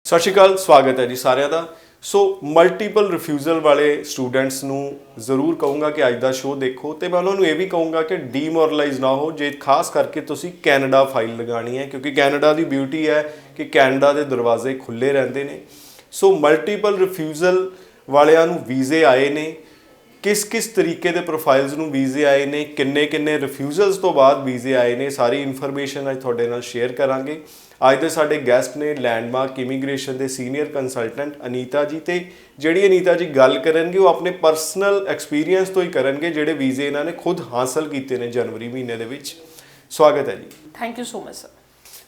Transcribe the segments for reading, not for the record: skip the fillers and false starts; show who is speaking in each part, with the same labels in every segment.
Speaker 1: ਸਤਿ ਸ਼੍ਰੀ ਅਕਾਲ, ਸਵਾਗਤ ਹੈ ਜੀ ਸਾਰਿਆਂ ਦਾ। ਸੋ ਮਲਟੀਪਲ ਰਿਫਿਊਜ਼ਲ ਵਾਲੇ ਸਟੂਡੈਂਟਸ ਨੂੰ ਜ਼ਰੂਰ ਕਹੂੰਗਾ ਕਿ ਅੱਜ ਦਾ ਸ਼ੋਅ ਦੇਖੋ, ਤੇ ਮੈਂ ਉਹਨਾਂ ਨੂੰ ਇਹ ਵੀ ਕਹੂੰਗਾ ਕਿ ਡੀਮੋਰਲਾਈਜ਼ ਨਾ ਹੋ ਜੇ ਖਾਸ ਕਰਕੇ ਤੁਸੀਂ ਕੈਨੇਡਾ ਫਾਈਲ ਲਗਾਉਣੀ ਹੈ, ਕਿਉਂਕਿ ਕੈਨੇਡਾ ਦੀ ਬਿਊਟੀ ਹੈ ਕਿ ਕੈਨੇਡਾ ਦੇ ਦਰਵਾਜ਼ੇ ਖੁੱਲ੍ਹੇ ਰਹਿੰਦੇ ਨੇ। ਸੋ ਮਲਟੀਪਲ ਰਿਫਿਊਜ਼ਲ ਵਾਲਿਆਂ ਨੂੰ ਵੀਜ਼ੇ ਆਏ ਨੇ, ਕਿਸ ਤਰੀਕੇ ਦੇ ਪ੍ਰੋਫਾਈਲਸ ਨੂੰ ਵੀਜ਼ੇ ਆਏ ਨੇ, ਕਿੰਨੇ ਰਿਫਿਊਜ਼ਲਸ ਤੋਂ ਬਾਅਦ ਵੀਜ਼ੇ ਆਏ ਨੇ, ਸਾਰੀ ਇਨਫੋਰਮੇਸ਼ਨ ਅੱਜ ਤੁਹਾਡੇ ਨਾਲ ਸ਼ੇਅਰ ਕਰਾਂਗੇ। ਅੱਜ ਦੇ ਸਾਡੇ ਗੈਸਟ ਨੇ ਲੈਂਡਮਾਰਕ ਇਮੀਗ੍ਰੇਸ਼ਨ ਦੇ ਸੀਨੀਅਰ ਕੰਸਲਟੈਂਟ ਅਨੀਤਾ ਜੀ, ਤੇ ਜਿਹੜੀ ਅਨੀਤਾ ਜੀ ਗੱਲ ਕਰਨਗੇ ਉਹ ਆਪਣੇ ਪਰਸਨਲ ਐਕਸਪੀਰੀਅੰਸ ਤੋਂ ਹੀ ਕਰਨਗੇ, ਜਿਹੜੇ ਵੀਜ਼ੇ ਇਹਨਾਂ ਨੇ ਖੁਦ ਹਾਸਲ ਕੀਤੇ ਨੇ ਜਨਵਰੀ ਮਹੀਨੇ ਦੇ ਵਿੱਚ। ਸਵਾਗਤ ਹੈ ਜੀ।
Speaker 2: Thank you so much sir.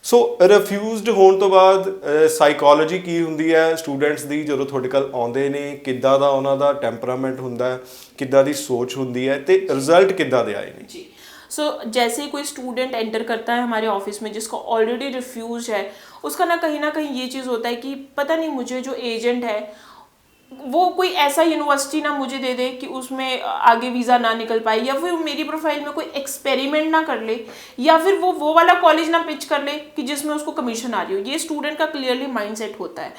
Speaker 1: So refused ਹੋਣ ਤੋਂ ਬਾਅਦ ਸਾਈਕੋਲੋਜੀ ਕੀ ਹੁੰਦੀ ਹੈ ਸਟੂਡੈਂਟਸ ਦੀ ਜਦੋਂ ਤੁਹਾਡੇ ਕੋਲ ਆਉਂਦੇ ਨੇ, ਕਿੱਦਾਂ ਦਾ ਉਹਨਾਂ ਦਾ ਟੈਂਪਰਾਮੈਂਟ ਹੁੰਦਾ ਹੈ, ਕਿੱਦਾਂ ਦੀ ਸੋਚ ਹੁੰਦੀ है, ਤੇ रिजल्ट किद्दां दे आए ने
Speaker 2: जी। सो जैसे ही कोई स्टूडेंट एंटर करता है हमारे ऑफिस में जिसका ऑलरेडी रिफ्यूज है, उसका ना कहीं ये चीज़ होता है कि पता नहीं मुझे जो एजेंट है वो कोई ऐसा यूनिवर्सिटी ना मुझे दे दे कि उसमें आगे वीज़ा ना निकल पाए, या फिर मेरी प्रोफाइल में कोई एक्सपेरिमेंट ना कर ले, या फिर वो वाला कॉलेज ना पिच कर ले कि जिसमें उसको कमीशन आ रही हो। ये स्टूडेंट का क्लियरली माइंडसेट होता है।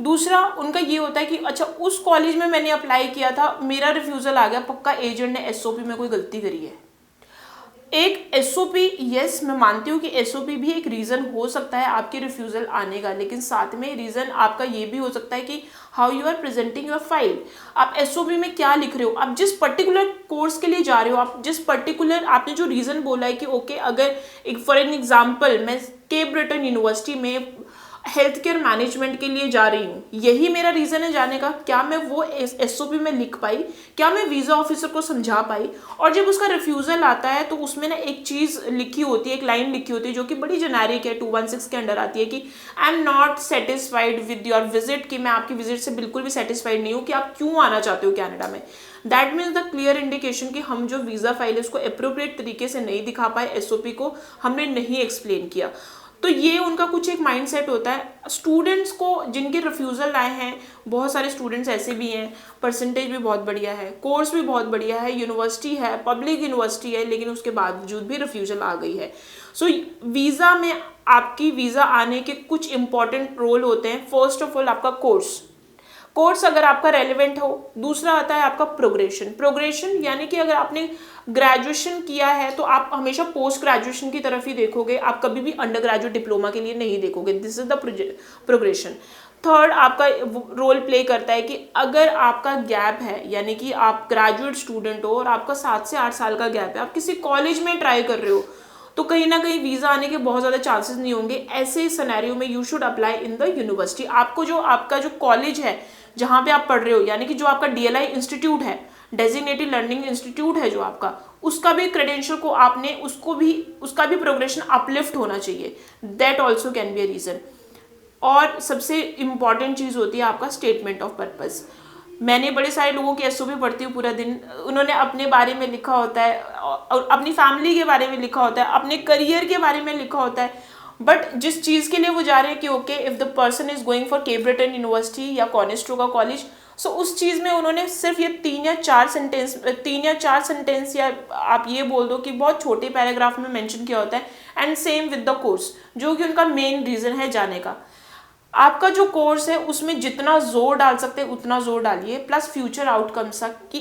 Speaker 2: दूसरा उनका ये होता है कि अच्छा उस कॉलेज में मैंने अप्लाई किया था, मेरा रिफ्यूज़ल आ गया, पक्का एजेंट ने एसओपी में कोई गलती करी है। एक एसओपी, यस मैं मानती हूँ कि एसओपी भी एक रीज़न हो सकता है आपके रिफ्यूज़ल आने का, लेकिन साथ में रीज़न आपका ये भी हो सकता है कि how you are presenting your file. आप एसओपी में क्या लिख रहे हो, आप जिस पर्टिकुलर कोर्स के लिए जा रहे हो, आप जिस पर्टिकुलर आपने जो रीज़न बोला है कि ओके अगर एक फॉर एन एग्जाम्पल मैं केप ब्रिटेन यूनिवर्सिटी में हेल्थ केयर मैनेजमेंट के लिए जा रही हूँ, यही मेरा रीज़न है जाने का, क्या मैं वो एसओपी में लिख पाई, क्या मैं वीज़ा ऑफिसर को समझा पाई। और जब उसका रिफ्यूज़ल आता है तो उसमें ना एक चीज़ लिखी होती है, एक लाइन लिखी होती है जो कि बड़ी जेनेरिक है, 216 के अंडर आती है कि I am not satisfied with your visit, कि मैं आपकी विजिट से बिल्कुल भी सेटिस्फाइड नहीं हूँ कि आप क्यों आना चाहते हो कनाडा में। That means the clear indication कि हम जो वीज़ा फाइल है उसको अप्रोप्रिएट तरीके से नहीं दिखा पाए, एसओपी को हमने नहीं एक्सप्लेन किया। तो ये उनका कुछ एक माइंडसेट होता है। स्टूडेंट्स को जिनके रिफ्यूज़ल आए हैं, बहुत सारे स्टूडेंट्स ऐसे भी हैं, परसेंटेज भी बहुत बढ़िया है, कोर्स भी बहुत बढ़िया है, यूनिवर्सिटी है, पब्लिक यूनिवर्सिटी है, लेकिन उसके बावजूद भी रिफ्यूज़ल आ गई है। सो वीज़ा में आपकी वीज़ा आने के कुछ इंपॉर्टेंट रोल होते हैं। फर्स्ट ऑफ ऑल आपका कोर्स अगर आपका रेलेवेंट हो। दूसरा आता है आपका प्रोग्रेशन यानी कि अगर आपने ग्रेजुएशन किया है तो आप हमेशा पोस्ट ग्रेजुएशन की तरफ ही देखोगे, आप कभी भी अंडर ग्रेजुएट डिप्लोमा के लिए नहीं देखोगे। This is the progression. Third आपका रोल प्ले करता है कि अगर आपका गैप है, यानी कि आप ग्रेजुएट स्टूडेंट हो और आपका 7 से 8 साल का गैप है, आप किसी कॉलेज में ट्राई कर रहे हो, तो कहीं ना कहीं वीज़ा आने के बहुत ज़्यादा चांसेस नहीं होंगे। ऐसे सिनेरियो में you should apply in the university. आपका जो कॉलेज है जहाँ पे आप पढ़ रहे हो, यानी कि जो आपका डीएलआई इंस्टीट्यूट है, डेजिग्नेटेड लर्निंग इंस्टीट्यूट है जो आपका, उसका भी क्रेडेंशियल को आपने उसका भी प्रोग्रेशन अपलिफ्ट होना चाहिए। That also can be a reason. और सबसे इम्पॉर्टेंट चीज़ होती है आपका स्टेटमेंट ऑफ पर्पज़। मैंने बड़े सारे लोगों की एसओपी पढ़ती हूँ पूरा दिन, उन्होंने अपने बारे में लिखा होता है और अपनी फैमिली के बारे में लिखा होता है, अपने करियर के बारे में लिखा होता है, बट जिस चीज़ के लिए वो जा रहे हैं कि okay if the person is going for Cape Breton university या कॉर्नेस्ट्रो कॉलेज, सो उस चीज़ में उन्होंने सिर्फ ये 3 या 4 सेंटेंस या आप ये बोल दो कि बहुत छोटे पैराग्राफ में मेंशन किया होता है। And same with the course, जो कि उनका मेन रीज़न है जाने का। आपका जो कोर्स है उसमें जितना जोर डाल सकते हैं उतना जोर डालिए, प्लस फ्यूचर आउटकम्स तक कि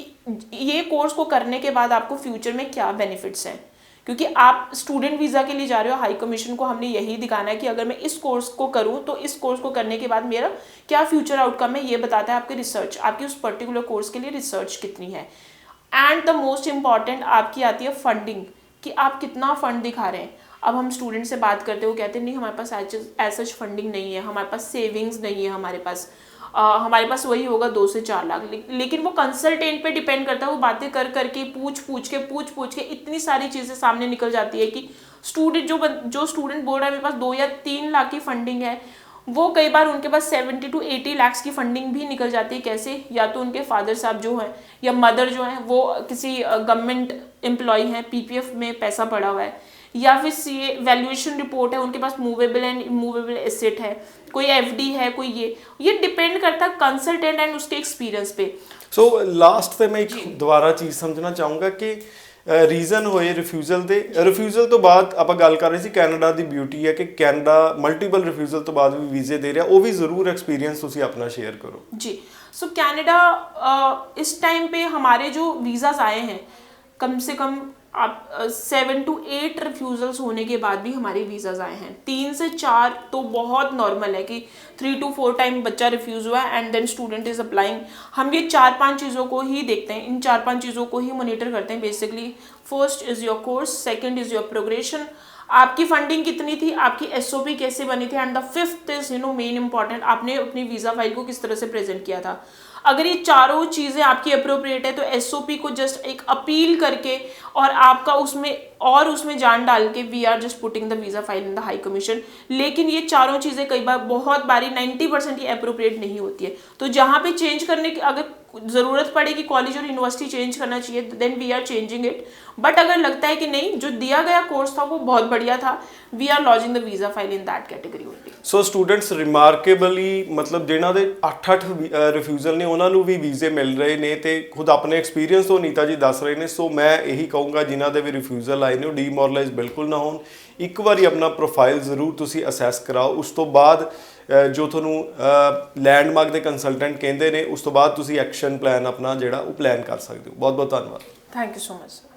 Speaker 2: ये कोर्स को करने के बाद आपको फ्यूचर में क्या बेनिफिट्स हैं, क्योंकि आप स्टूडेंट वीज़ा के लिए जा रहे हो। हाई कमीशन को हमने यही दिखाना है कि अगर मैं इस कोर्स को करूँ तो इस कोर्स को करने के बाद मेरा क्या फ्यूचर आउटकम है, ये बताता है आपकी रिसर्च, आपकी उस पर्टिकुलर कोर्स के लिए रिसर्च कितनी है। एंड द मोस्ट इम्पॉर्टेंट आपकी आती है फंडिंग, कि आप कितना फंड दिखा रहे हैं। अब हम स्टूडेंट से बात करते हो, कहते हैं नहीं हमारे पास ऐसा फंडिंग नहीं है, हमारे पास सेविंग्स नहीं है, हमारे पास वही होगा 2 से 4 लाख। लेकिन वो कंसल्टेंट पे डिपेंड करता है। वो बातें कर करके पूछ के इतनी सारी चीज़ें सामने निकल जाती है कि स्टूडेंट जो स्टूडेंट बोल रहा है मेरे पास 2 या 3 लाख की फंडिंग है, वो कई बार उनके पास 70 to 80 लाख की फंडिंग भी निकल जाती है। कैसे? या तो उनके फादर साहब जो हैं या मदर जो हैं वो किसी गवर्नमेंट एम्प्लॉय हैं, पीपीएफ में पैसा पड़ा हुआ है, या फिर सीए वैल्यूएशन रिपोर्ट है, उनके पास मूवेबल एंड इमूवेबल एसेट है, कोई एफडी है, कोई ये डिपेंड करता है कंसल्टेंट एंड उसके एक्सपीरियंस पे।
Speaker 1: सो लास्ट पे मैं एक दोबारा चीज़ समझना चाहूँगा कि ਰੀਜ਼ਨ ਹੋਏ ਰਿਫਿਊਜ਼ਲ ਦੇ। ਰਿਫਿਊਜ਼ਲ ਤੋਂ ਬਾਅਦ ਆਪਾਂ ਗੱਲ ਕਰ ਰਹੇ ਸੀ ਕੈਨੇਡਾ ਦੀ ਬਿਊਟੀ ਹੈ ਕਿ ਕੈਨੇਡਾ ਮਲਟੀਪਲ ਰਿਫਿਊਜ਼ਲ ਤੋਂ ਬਾਅਦ ਵੀ ਵੀਜ਼ੇ ਦੇ ਰਿਹਾ, ਉਹ ਵੀ ਜ਼ਰੂਰ ਐਕਸਪੀਰੀਅੰਸ ਤੁਸੀਂ अपना शेयर करो।
Speaker 2: जी, सो कनाडा इस टाइम पे हमारे जो वीज़ाज आए हैं कम से कम आप 7 to 8 रिफ्यूज़ल्स होने के बाद भी हमारे वीज़ाज आए हैं। 3 से 4 तो बहुत नॉर्मल है कि 3 to 4 टाइम बच्चा रिफ्यूज़ हुआ है and then student is applying. हम ये 4-5 चीज़ों को ही देखते हैं, इन 4-5 चीज़ों को ही मोनिटर करते हैं basically. First is your course, second is your progression, आपकी फंडिंग कितनी थी, आपकी एसओपी कैसे बनी थी, and the fifth is main important, आपने अपनी वीज़ा फाइल को किस तरह से प्रेजेंट किया था। अगर ये चारों चीज़ें आपकी अप्रोप्रिएट है तो एसओपी को जस्ट एक अपील करके और आपका उसमें जान डाल के we are just putting the visa file in the high commission. लेकिन ये चारों चीज़ें कई बार बहुत बारी 90% ये अप्रोप्रिएट नहीं होती है, तो जहाँ पे चेंज करने की अगर ज़रूरत पड़े कि कॉलेज और यूनिवर्सिटी चेंज करना चाहिए then we are changing it. But अगर लगता है कि नहीं, जो दिया गया कोर्स था वो बहुत बढ़िया था, we are lodging the visa file in that category only.
Speaker 1: So students remarkably ਮਤਲਬ ਜਿਨ੍ਹਾਂ ਦੇ 8-8 ਰਿਫਿਊਜ਼ਲ ਨੇ ਉਹਨਾਂ ਨੂੰ ਵੀ ਵੀਜ਼ੇ ਮਿਲ ਰਹੇ ਨੇ ਤੇ ਖੁਦ ਆਪਣੇ ਐਕਸਪੀਰੀਅੰਸ ਤੋਂ ਨੀਤਾ ਜੀ ਦੱਸ ਰਹੇ ਨੇ। ਸੋ ਮੈਂ ਇਹੀ ਕਹੂੰਗਾ ਜਿਨ੍ਹਾਂ ਦੇ ਵੀ ਰਿਫਿਊਜ਼ਲ ਆਏ ਨੇ ਉਹ ਡੀਮੋਰਲਾਈਜ਼ ਬਿਲਕੁਲ ਨਾ ਹੋਣ, ਇੱਕ ਵਾਰੀ ਆਪਣਾ ਪ੍ਰੋਫਾਈਲ ਜ਼ਰੂਰ ਤੁਸੀਂ ਅਸੈਸ ਕਰਾਓ। ਉਸ ਤੋਂ ਬਾਅਦ ਜੋ ਤੁਹਾਨੂੰ ਲੈਂਡਮਾਰਕ ਦੇ ਕੰਸਲਟੈਂਟ ਕਹਿੰਦੇ ਨੇ ਉਸ ਤੋਂ ਬਾਅਦ ਤੁਸੀਂ ਐਕਸ਼ਨ ਪਲਾਨ ਆਪਣਾ ਜਿਹੜਾ ਉਹ ਪਲਾਨ ਕਰ ਸਕਦੇ ਹੋ। ਬਹੁਤ ਬਹੁਤ ਧੰਨਵਾਦ।
Speaker 2: Thank you so much.